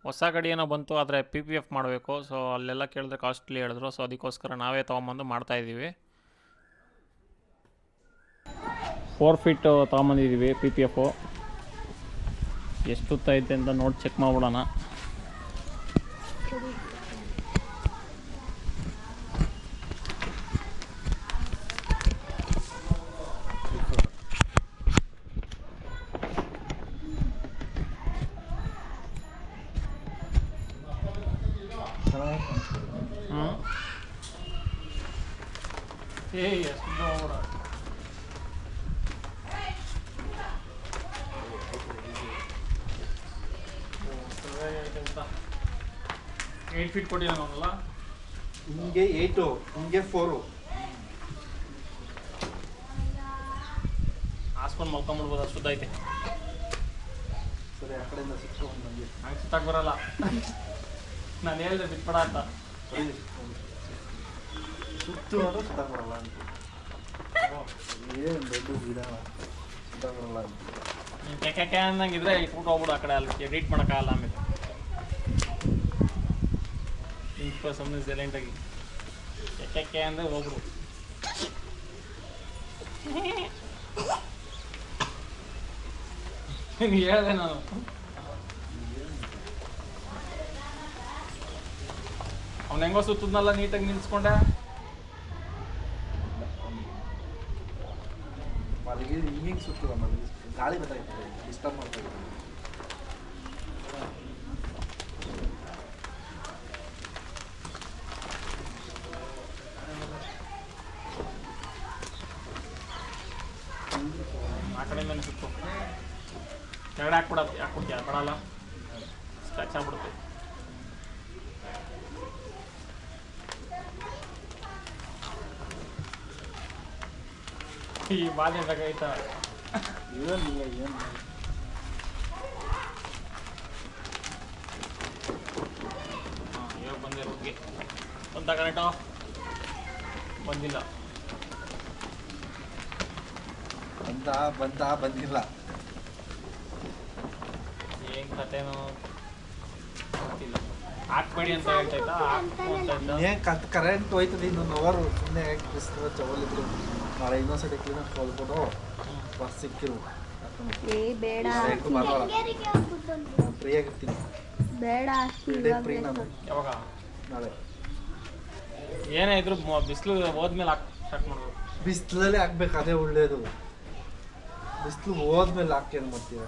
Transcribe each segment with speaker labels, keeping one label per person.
Speaker 1: ಹೊಸ ಗಾಡಿ ಏನೋ ಬಂತು, ಆದರೆ ಪಿ ಪಿ ಎಫ್ ಮಾಡಬೇಕು. ಸೊ ಅಲ್ಲೆಲ್ಲ ಕೇಳಿದ್ರೆ ಕಾಸ್ಟ್ಲಿ ಹೇಳಿದ್ರು. ಸೊ ಅದಕ್ಕೋಸ್ಕರ ನಾವೇ ತೊಗೊಂಬಂದು ಮಾಡ್ತಾಯಿದ್ದೀವಿ. 4 ಫೀಟ್ ತೊಗೊಂಬಂದಿದ್ದೀವಿ ಪಿ ಪಿ ಎಫು. ಎಷ್ಟು ಉದ್ದ ಐತೆ ಅಂತ ನೋಡಿ ಚೆಕ್ ಮಾಡ್ಬಿಡೋಣ. ಎಷ್ಟು 8 ಫೀಟ್ ಕೊಟ್ಟಿಲ್ಲ.
Speaker 2: ಹಿಂಗೆ 8 ಹಿಂಗೆ 4
Speaker 1: ಹಾಸ್ಕೊಂಡು ಮಲ್ಕೊಂಬಿಡ್ಬೋದು, ಅಷ್ಟು ಐತೆ.
Speaker 2: ಸರಿ, ಆ ಕಡೆಯಿಂದ ಸಿಕ್ಕೊಂಡು ನನಗೆ
Speaker 1: ನಂಗೆ ಸುತ್ತಾಕ್ ಬರಲ್ಲ. ನಾನು ಹೇಳಿದೆ ಬಿಟ್ಬೇಡ ಅಂತ.
Speaker 2: ಸುತ್ತು ಅಂದ್ರೆ ಸುತ್ತಾಕ್ ಬರಲ್ಲ ಅಂತ. ಏನು ದೊಡ್ಡ ವಿಧಾನ, ಸುತ್ತಾಕ್ ಬರಲ್ಲ ಅಂತ.
Speaker 1: ನೀನು ಕೆಕೆ ಅನ್ನಂಗಿದ್ರೆ ಇಟ್ಬಿಟ್ಟು ಹೋಗ್ಬಿಡು ಆ ಕಡೆ. ಅಲ್ಲಿ ಎಡಿಟ್ ಮಾಡೋಕ್ಕಾಗಲ್ಲ ಆಮೇಲೆ. ಸುಮ್ಮನೆ ಸೈಲೆಂಟಾಗಿ ಕೆಕೆ ಅಂದರೆ ಹೋಗ್ಬಿಡು. ಹೇಳಿದೆ ನಾನು. ಅವ್ನು ಹೆಂಗೋ ಸುತ್ತದ್ನಲ್ಲ ನೀಟಾಗಿ ನಿಲ್ಸ್ಕೊಂಡೆ.
Speaker 2: ಮಲಗಿ ಹಿಂಗೆ ಸುತ್ತದ, ಮಲಗಿ ಗಾಳಿ ಬರ್ತಾಯಿತ್ತು, ಡಿಸ್ಟರ್ಬ್ ಮಾಡ್ತಾಯಿತ್ತು.
Speaker 1: ಆ ಕಡೆಯಿಂದನೇ ಸುತ್ತು. ಕೆಳಗಡೆ ಹಾಕ್ಬಿಡ್ತೀಯ ಬರಲ್ಲ, ಸ್ಕ್ರಾಚ್ ಆಗ್ಬಿಡುತ್ತೆ. ಈ ಬಾಧೆ ಬೇಕಾಯ್ತಾ?
Speaker 2: ಏನಿಲ್ಲ, ಏನು
Speaker 1: ಇವಾಗ ಬಂದೆ ರೋಡ್ಗೆ. ಒಂದು ತಗೊಂಡೋ ಬಂದಿಲ್ಲ.
Speaker 2: ಬಂದಿಲ್ಲ.
Speaker 1: ಏನು ಕಥೆನೋ ಗೊತ್ತಿಲ್ಲ. ಹಾಕ್ಬೇಡಿ ಅಂತ ಹೇಳ್ತಾಯ್ತಾ, ಹಾಕು ಅಂತ ಇದ್ದ.
Speaker 2: ಏನು ಕರೆಂಟ್ ಹೋಯ್ತದೆ ಇನ್ನೊಂದು ಅವರ್. ಸುಮ್ಮನೆ ಬಿಸಿಲು ಚವಲಿದ್ರು. ನಾಳೆ ಇನ್ನೊಂದ್ಸತಿ ಕ್ಲೀನಾಗಿ ತೊಳ್ಬಿಟ್ಟು ಬಸ್ ಸಿಕ್ಕಿರು.
Speaker 3: ಬೇಡ
Speaker 2: ಫ್ರೀ ಆಗಿರ್ತೀನಿ.
Speaker 3: ಬೇಡ
Speaker 2: ಫ್ರೀ ನಾನು
Speaker 1: ಯಾವಾಗ
Speaker 2: ನಾಳೆ.
Speaker 1: ಏನೇ ಇದ್ರು ಬಿಸಿಲು ಹೋದ್ಮೇಲೆ ಹಾಕಿ ಸ್ಟಾರ್ಟ್ ಮಾಡ್ಬೋದು.
Speaker 2: ಬಿಸಿಲಲ್ಲೇ ಹಾಕ್ಬೇಕು, ಅದೇ ಒಳ್ಳೇದು. ಬಿಸಿಲು ಹೋದ್ಮೇಲೆ ಹಾಕಿ ಏನು ಮಾಡ್ತೀರ?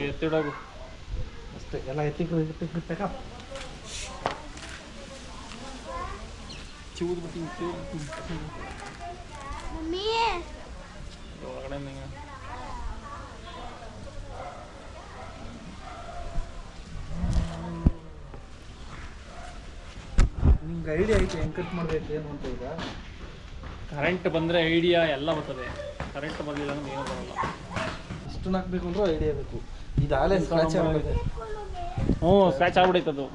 Speaker 1: ಎತ್ತಿಡೋಗು
Speaker 2: ಅಷ್ಟೇ, ಎಲ್ಲ ಎತ್ತಿಕ್ಬೇಕಾ?
Speaker 1: ಚಿವ್ದು ಬಿಟ್ಟು ಒಳಗಡೆ
Speaker 2: ನಿಮ್ಗೆ ಐಡಿಯಾ ಐತೆ ಹೆಂಗೆ ಕಟ್ ಮಾಡ್ಬೇಕು ಏನು ಅಂತ? ಈಗ
Speaker 1: ಕರೆಂಟ್ ಬಂದರೆ ಐಡಿಯಾ ಎಲ್ಲ ಬರ್ತದೆ. ಕರೆಂಟ್ ಬರಲಿಲ್ಲ ಅಂದ್ರೆ ಏನೂ ಬರಲ್ಲ.
Speaker 2: ಇಷ್ಟನ್ನು ಹಾಕ್ಬೇಕು ಅಂದ್ರೂ ಐಡಿಯಾ ಬೇಕು. ಇದು ಆಲೆ ಸ್ಕ್ರಾಚ್ ಆಗಿದೆ.
Speaker 1: ಹ್ಞೂ ಸ್ಕ್ರ್ಯಾಚ್ ಆಗ್ಬಿಡೈತೆ ಅದು.